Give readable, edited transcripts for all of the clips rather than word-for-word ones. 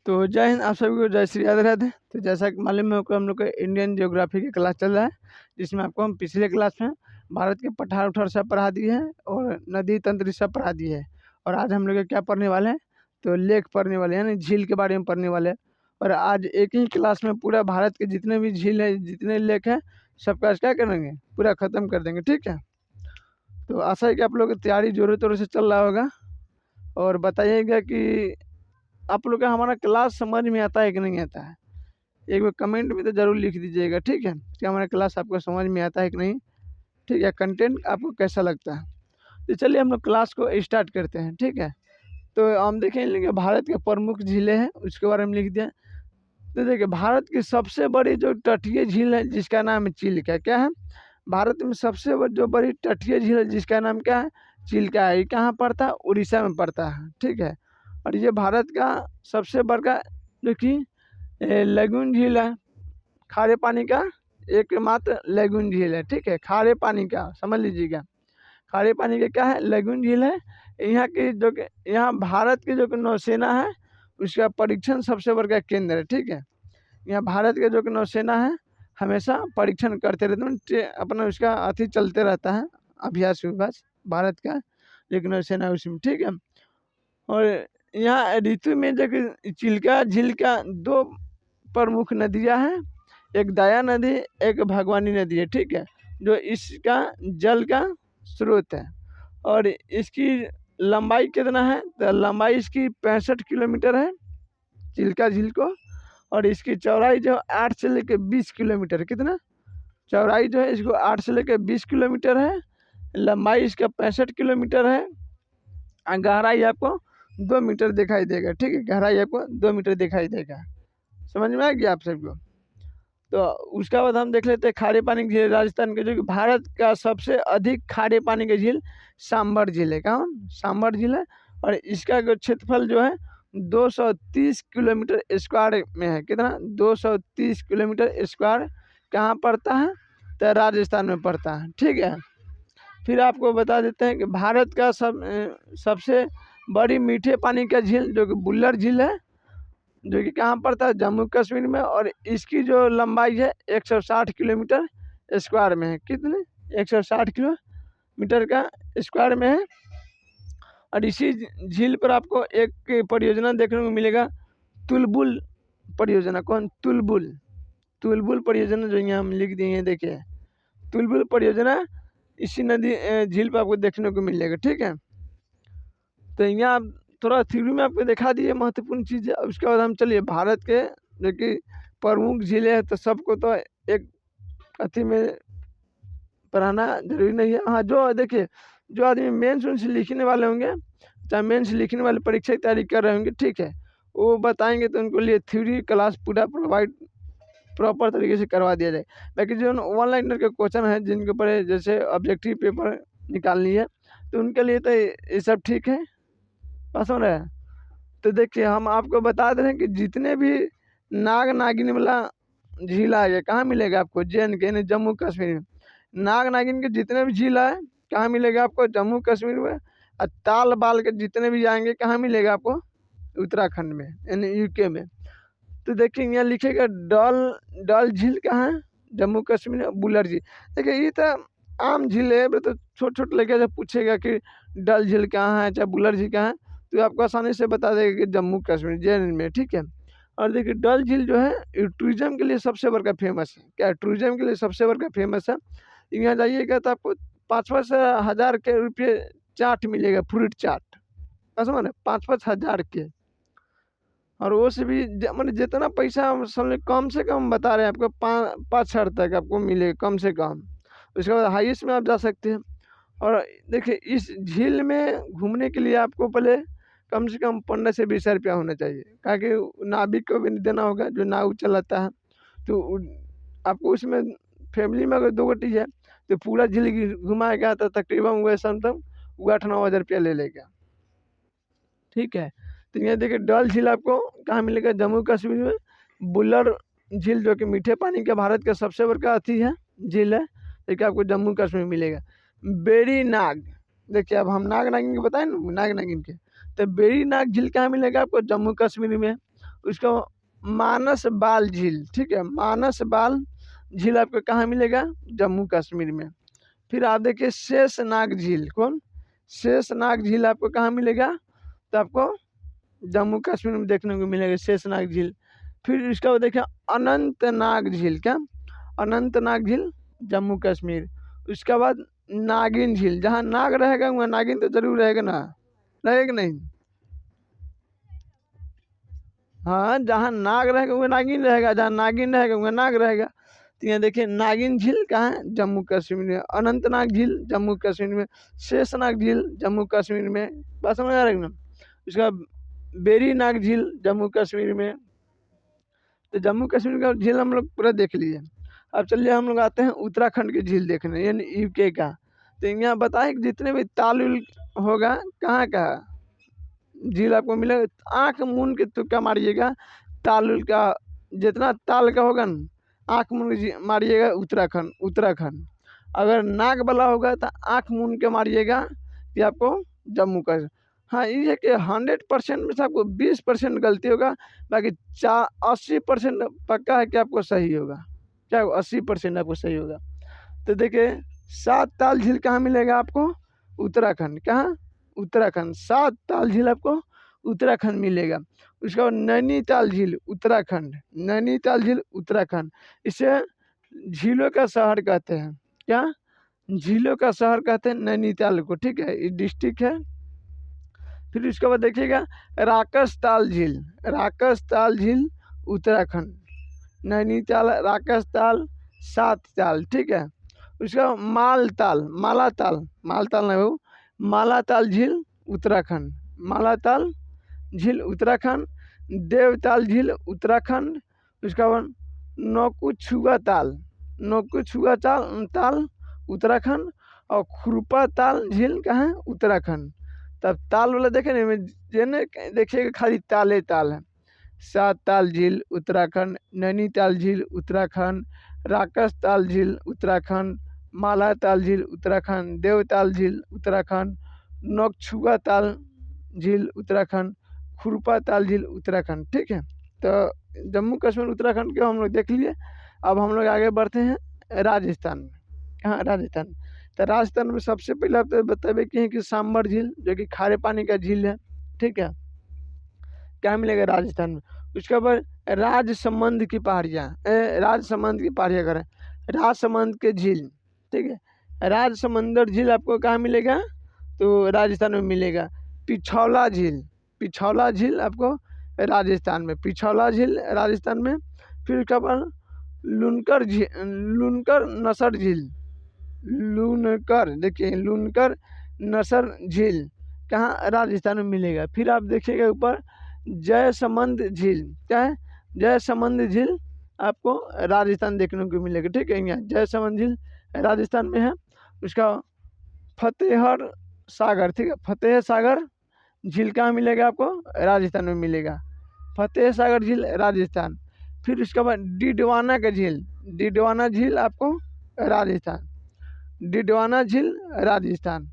तो जय हिंद, आप सभी को जय श्री राधे। तो जैसा कि मालूम है आपको, हम लोग का इंडियन ज्योग्राफी की क्लास चल रहा है, जिसमें आपको हम पिछले क्लास में भारत के पठार उठार सब पढ़ा दिए हैं और नदी तंत्र सब पढ़ा दिए हैं। और आज हम लोग क्या पढ़ने वाले हैं, तो लेक पढ़ने वाले हैं, यानी झील के बारे में पढ़ने वाले हैं। और आज एक ही क्लास में पूरा भारत के जितने भी झील है, जितने लेक हैं, सबका क्या करेंगे, पूरा ख़त्म कर देंगे। ठीक है, तो आशा है कि आप लोग की तैयारी जोरों तोरों से चल रहा होगा। और बताइएगा कि आप लोग का हमारा क्लास समझ में आता है कि नहीं आता है। एक बार कमेंट में तो ज़रूर लिख दीजिएगा, ठीक है, कि हमारा क्लास आपको समझ में आता है कि नहीं। ठीक है, कंटेंट आपको कैसा लगता है। तो चलिए हम लोग क्लास को स्टार्ट करते हैं। ठीक है, तो हम देखेंगे भारत के प्रमुख झीलें हैं, उसके बारे में लिख दिया। तो देखिए, भारत की सबसे बड़ी जो तटीय झील है, जिसका नाम है चिल्का। क्या है, भारत में सबसे जो बड़ी तटीय झील है, जिसका नाम क्या है, चिल्का है। ये कहाँ पड़ता है, उड़ीसा में पड़ता है। ठीक है, और ये भारत का सबसे बड़ा जो कि लगून झील है, खारे पानी का एकमात्र लगून झील है। ठीक है, खारे पानी का समझ लीजिएगा, खारे पानी का क्या है, लगून झील है। यहाँ की जो कि यहाँ भारत की जो कि नौसेना है, उसका परीक्षण सबसे बड़ा केंद्र है। ठीक है, यहाँ भारत का जो कि नौसेना है, हमेशा परीक्षण करते रहते हैं, अपना उसका अति चलते रहता है, अभ्यास विभ्यास भारत का जो कि नौसेना है उसमें। ठीक है, और यहाँ ऋतु में जो कि चिल्का झील का दो प्रमुख नदियाँ हैं, एक दया नदी, एक भगवानी नदी है। ठीक है, जो इसका जल का स्रोत है। और इसकी लंबाई कितना है, तो लंबाई इसकी 65 किलोमीटर है चिल्का झील को। और इसकी चौड़ाई जो 8 से लेकर 20 किलोमीटर है। कितना चौड़ाई जो है, इसको 8 से लेकर 20 किलोमीटर है, लंबाई इसका 65 किलोमीटर है। गहराई आपको 2 मीटर दिखाई देगा। ठीक है, गहराई आपको 2 मीटर दिखाई देगा। समझ में आ गया आप सबको। तो उसके बाद हम देख लेते हैं खारे पानी की झील राजस्थान के, जो कि भारत का सबसे अधिक खारे पानी की झील सांबर झील है। कहाँ, सांबर झील है। और इसका जो क्षेत्रफल जो है 230 किलोमीटर स्क्वायर में है। कितना, 230 किलोमीटर स्क्वायर कहाँ पड़ता है, तो राजस्थान में पड़ता है। ठीक है, फिर आपको बता देते हैं कि भारत का सबसे बड़ी मीठे पानी का झील जो कि बुल्लर झील है, जो कि कहाँ पड़ता है, जम्मू कश्मीर में। और इसकी जो लंबाई है 160 किलोमीटर स्क्वायर में है। कितने, 160 किलोमीटर का स्क्वायर में है। और इसी झील पर आपको एक परियोजना देखने को मिलेगा, तुलबुल परियोजना। कौन, तुलबुल, तुलबुल परियोजना, जो यहाँ हम लिख दिए हैं, देखिए तुलबुल परियोजना इसी नदी झील पर आपको देखने को मिलेगा। ठीक है, तो यहाँ थोड़ा थ्योरी में आपको दिखा दिए महत्वपूर्ण चीज़ें। उसके बाद हम चलिए भारत के जो कि प्रमुख झीलें हैं, तो सबको तो एक अथी में पढ़ाना जरूरी नहीं है। हाँ, जो देखिए, जो आदमी मेंस उनसे लिखने वाले होंगे, चाहे मेंस लिखने वाले परीक्षा की तैयारी कर रहे होंगे, ठीक है, वो बताएंगे तो उनको लिए थ्योरी क्लास पूरा प्रोवाइड प्रॉपर तरीके से करवा दिया जाए। बाकी जो ऑनलाइन के क्वेश्चन है, जिनके ऊपर जैसे ऑब्जेक्टिव पेपर निकालनी है, तो उनके लिए तो ये सब ठीक है, बात समझ रहे हैं। तो देखिए, हम आपको बता दे रहे हैं कि जितने भी नाग नागिन वाला झील है, कहाँ मिलेगा आपको, JNK यानी जम्मू कश्मीर में। नाग नागिन के जितने भी झील है, कहाँ मिलेगा आपको, जम्मू कश्मीर में। और ताल बाल के जितने भी जाएंगे, कहाँ मिलेगा आपको, उत्तराखंड में यानी UK में। तो देखिए, यहाँ लिखेगा डल झील कहाँ है, जम्मू कश्मीर में। बुल्लर झील, देखिए ये तो आम झील है, तो छोटे छोटे लड़के जब पूछेगा कि डल झील कहाँ है, चाहे बुल्लर झील कहाँ है, तो आपको आसानी से बता देगा कि जम्मू कश्मीर JNK में। ठीक है, और देखिए डल झील जो है, ये टूरिज्म के लिए सबसे बड़ा फेमस है। क्या, टूरिज्म के लिए सबसे बड़ा फेमस है। यहाँ जाइएगा तो आपको 5-5 से 1000 के रुपये चाट मिलेगा, फ्रूट चाट, समझ 5-5 हज़ार के। और वो से भी मतलब जितना पैसा हम समझ कम से कम बता रहे हैं आपको, 5-6 तक आपको मिलेगा कम से कम। उसके बाद हाईएस्ट में आप जा सकते हैं। और देखिए, इस झील में घूमने के लिए आपको पहले कम से कम 15 से 20 रुपया होना चाहिए, ताकि नाविक को भी देना होगा, जो नाव चलाता है। तो आपको उसमें फैमिली में अगर 2 गोटी है, तो पूरा झील घुमाएगा तो तकरीबन वह समथिंग 8-9 हज़ार रुपया ले लेगा। ठीक है, तो यहाँ देखिए डल झील आपको कहाँ मिलेगा, जम्मू कश्मीर में। बुल्लर झील जो कि मीठे पानी का भारत का सबसे बड़ा अथी है, झील है, देखिए आपको जम्मू कश्मीर मिलेगा। बेरी नाग, देखिए अब हम नाग नागिन के बताएं ना, नाग नागिन के, तो बेरी नाग झील कहाँ मिलेगा आपको, जम्मू कश्मीर में। उसका मानस बाल झील, ठीक है, मानस बाल झील आपको कहाँ मिलेगा? जम्मू कश्मीर में। फिर आप देखिए शेषनाग झील, कौन? शेषनाग झील आपको कहाँ मिलेगा? तो आपको जम्मू कश्मीर में देखने को मिलेगा शेषनाग झील। फिर इसका वो देखिए अनंतनाग झील, क्या? अनंतनाग झील जम्मू कश्मीर। उसके बाद नागिन झील, जहाँ नाग रहेगा वहाँ नागिन तो जरूर रहेगा ना, रहेगा नहीं? हाँ, जहाँ नाग रहेगा वहाँ नागिन रहेगा, जहाँ नागिन रहेगा वहाँ नाग रहेगा। तो यहाँ देखिए नागिन झील कहाँ है? जम्मू कश्मीर में। अनंतनाग झील जम्मू कश्मीर में। शेषनाग झील जम्मू कश्मीर में। बात समझ आ रही है ना? उसका बेरी नाग झील जम्मू कश्मीर में। तो जम्मू कश्मीर का झील हम लोग पूरा देख लिए। अब चलिए हम लोग आते हैं उत्तराखंड के झील देखने, यानी यूके का। तो यहाँ बताए जितने भी ताल उल होगा कहाँ का झील आपको मिलेगा, आँख मूंद के तुक्का मारिएगा, ताल उल का जितना ताल का होगा ना आँख मूंद के मारिएगा उत्तराखंड, उत्तराखंड। अगर नाक वाला होगा तो आँख मूंद के मारिएगा कि आपको जम्मू का। हाँ, ये है कि 100% में से आपको 20% गलती होगा, बाकी 80% पक्का है कि आपको सही होगा। क्या 80% आपको सही होगा? तो देखिए 7 ताल झील कहाँ मिलेगा आपको? उत्तराखंड। कहाँ? उत्तराखंड। 7 ताल झील आपको उत्तराखंड मिलेगा। उसका बाद नैनीताल झील उत्तराखंड, नैनीताल झील उत्तराखंड। इसे झीलों का शहर कहते हैं। क्या? झीलों का शहर कहते हैं नैनीताल को, ठीक है, ये डिस्ट्रिक्ट है। फिर उसके बाद देखिएगा राकसताल झील, राकसताल झील उत्तराखंड, नैनीताल, राकसताल, 7 ताल, ठीक है। उसका मालताल, मालाताल, मालताल नहीं हो, मालाताल झील उत्तराखंड, मालाताल झील उत्तराखंड। देवताल झील उत्तराखंड। उसका बाद नौकुछुआ ताल, नौकुछुआ ताल ताल उत्तराखंड। और खुरपा ताल झील कहाँ है? उत्तराखंड। तब ताल वाला देखे नहीं, जेने देखिएगा खाली ताले ताल है। 7 ताल झील उत्तराखंड, नैनीताल झील उत्तराखंड, राकसताल झील उत्तराखंड, मालाताल झील उत्तराखंड, देवताल झील उत्तराखंड, नौकुछुआ ताल झील उत्तराखंड, खुरपा ताल झील उत्तराखंड, ठीक है। तो जम्मू कश्मीर उत्तराखंड के हम लोग देख लिए। अब हम लोग आगे बढ़ते हैं राजस्थान में। हाँ, राजस्थान। तो राजस्थान में सबसे पहले आप बताइए कि सांबर झील, जो कि खारे पानी का झील है, ठीक है, क्या मिलेगा राजस्थान में। उसके बाद राजसमंद की पहाड़ियाँ, राजसमंद की पहाड़ियाँ करें, राजसमंद के झील, ठीक है। राजसमंदर झील आपको कहाँ मिलेगा? तो राजस्थान में मिलेगा। पिछौला झील, पिछौला झील आपको राजस्थान में, पिछौला झील राजस्थान में। फिर उसके बाद लुनकर झील, लुनकर नसर झील, लूनकर, देखिए लूनकर नसर झील कहाँ? राजस्थान में मिलेगा। फिर आप देखिएगा ऊपर जयसमंद झील, क्या है? जयसमंद झील आपको राजस्थान देखने को मिलेगा, ठीक है। यहाँ जयसमंद झील राजस्थान में है। उसका फतेहर सागर, ठीक है, फतेह सागर झील कहाँ मिलेगा आपको? राजस्थान में मिलेगा, फतेह सागर झील राजस्थान। फिर उसके बाद डिडवाना का झील, डिडवाना झील आपको राजस्थान, डिडवाना झील राजस्थान।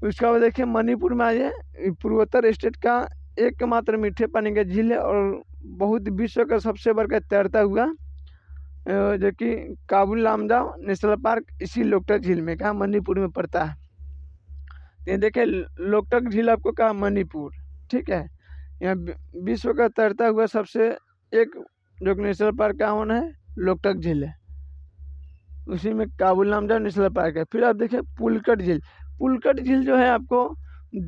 उसका बाद देखिए मणिपुर में आ जाए, पूर्वोत्तर स्टेट का एकमात्र मीठे पानी का झील है और बहुत विश्व का सबसे बड़ा तैरता हुआ, जो कि काबुल लामजाओ नेशनल पार्क इसी लोकटक झील में कहाँ? मणिपुर में पड़ता है। ये देखिए लोकटक झील आपको कहाँ? मणिपुर, ठीक है। यहाँ विश्व का तैरता हुआ सबसे एक जो नेशनल पार्क का होना है, लोकटक झील है, उसी में काबुल लामजाओ नेशनल पार्क है। फिर आप देखिए पुलकट झील, पुलकट झील जो है आपको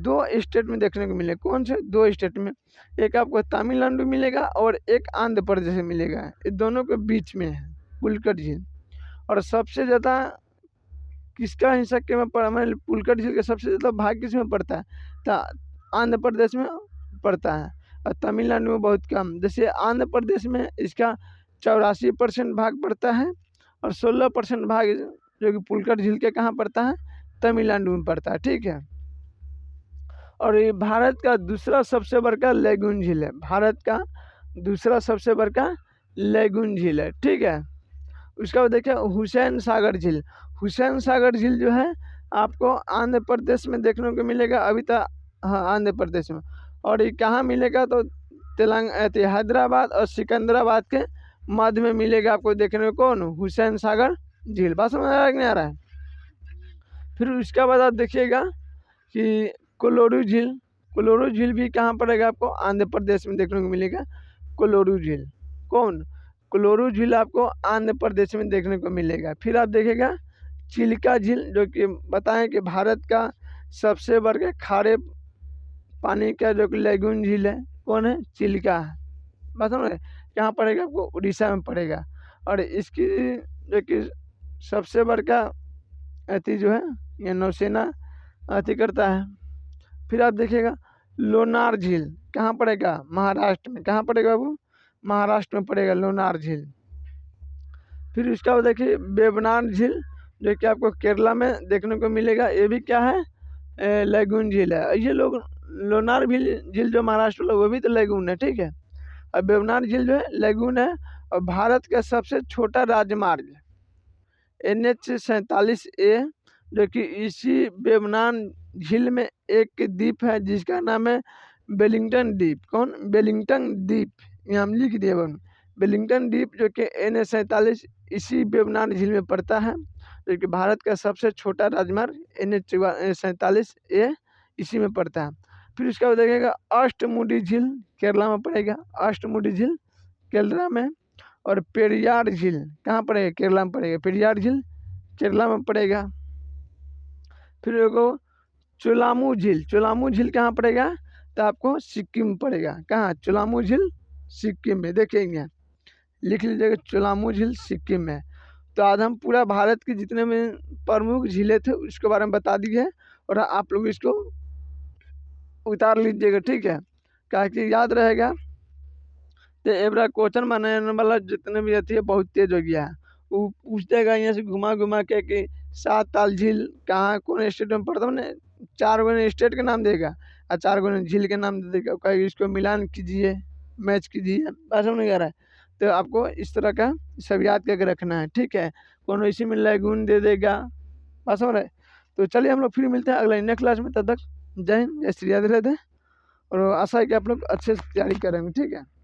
2 स्टेट में देखने को मिलेगा। कौन से 2 स्टेट में? एक आपको तमिलनाडु मिलेगा और एक आंध्र प्रदेश में मिलेगा। ये दोनों के बीच में है पुलकट झील। और सबसे ज़्यादा किसका हिस्सा के में पड़ा, मतलब पुलकट झील का सबसे ज़्यादा भाग किस में पड़ता है? तो आंध्र प्रदेश में पड़ता है और तमिलनाडु में बहुत कम। जैसे आंध्र प्रदेश में इसका 84% भाग पड़ता है और 16% भाग जो कि पुलकट झील के कहाँ पड़ता है? तमिलनाडु में पड़ता है, ठीक है। और ये भारत का दूसरा सबसे बड़ा लेगून झील है, भारत का दूसरा सबसे बड़ा लेगून झील है, ठीक है। उसका बाद देखिए हुसैन सागर झील, हुसैन सागर झील जो है आपको आंध्र प्रदेश में देखने को मिलेगा अभी तक। हाँ, आंध्र प्रदेश में। और ये कहाँ मिलेगा? तो हैदराबाद और सिकंदराबाद के मध्य में मिलेगा आपको देखने को कौन, हुसैन सागर झील। बात समझ आ रहा है कि नहीं आ रहा है। फिर उसके बाद आप देखिएगा कि कोलोरू झील। कोलोरू झील भी कहाँ पड़ेगा आपको, आंध्र प्रदेश में देखने को मिलेगा कोलोरू झील। कौन, कोलोरू झील आपको आंध्र प्रदेश में देखने को मिलेगा। फिर आप देखिएगा चिल्का झील, जो कि बताएं कि भारत का सबसे बड़ा खारे पानी का जो कि लेगून झील है, कौन है, चिल्का है। बात समझ रहे, कहाँ पड़ेगा आपको, उड़ीसा में पड़ेगा। और इसकी जो कि सबसे बड़का अति जो है ये नौसेना अति करता है। फिर आप देखिएगा लोनार झील कहाँ पड़ेगा, महाराष्ट्र में। कहाँ पड़ेगा बाबू, महाराष्ट्र में पड़ेगा लोनार झील। फिर उसका बाद देखिए वेबनाड झील, जो कि आपको केरला में देखने को मिलेगा। ये भी क्या है, लेगून झील है। ये लोग लोनार झील जो महाराष्ट्र में, वो भी तो लेगून है, ठीक है। और वेबनाड झील जो है लेगून है। और भारत का सबसे छोटा राजमार्ग NH-47A, जो कि इसी वेबनाड झील में एक द्वीप है जिसका नाम है वेलिंगटन द्वीप। कौन, वेलिंगटन द्वीप, यहाँ हम लिख दिए वेलिंगटन द्वीप, जो कि NH-47 इसी वेबनाड झील में पड़ता है, जो कि भारत का सबसे छोटा राजमार्ग NH-47A इसी में पड़ता है। फिर उसके बाद देखिएगा अष्टमुडी झील केरला में पड़ेगा, अष्टमुडी झील केरला में। और पेरियार झील कहाँ पड़ेगा, केरला में पड़ेगा, पेरियार झील केरला में पड़ेगा। फिर देखो चोलामू झील, चोलामू झील कहाँ पड़ेगा, तो आपको सिक्किम में पड़ेगा। कहाँ, चोलामू झील सिक्किम में, देखेंगे लिख लीजिएगा चोलामू झील सिक्किम में। तो आज हम पूरा भारत के जितने में प्रमुख झीलें थे उसके बारे में बता दिए, और आप लोग इसको उतार लीजिएगा, ठीक है, क्या कि याद रहेगा। तो एवरा क्वेश्चन बनाने वाला जितने भी अथी है बहुत तेज हो गया है। वो पूछतेगा यहाँ से घुमा घुमा के कि 7 ताल झील कहाँ कौन स्टेट में पड़ता है, 4 गो स्टेट के नाम देगा और 4 गो झील के नाम दे देगा, कहीं इसको मिलान कीजिए, मैच कीजिए। ऐसा नहीं कर रहा है, तो आपको इस तरह का सब याद करके रखना है, ठीक है। कौन इसी में लेगून दे देगा, बस हो रहा है। तो चलिए हम लोग फिर मिलते हैं अगले नेक्स्ट क्लास में। तब तक जय हिंद, जय श्री राधे राधे। और आशा है कि आप लोग अच्छे से तैयारी करेंगे, ठीक है।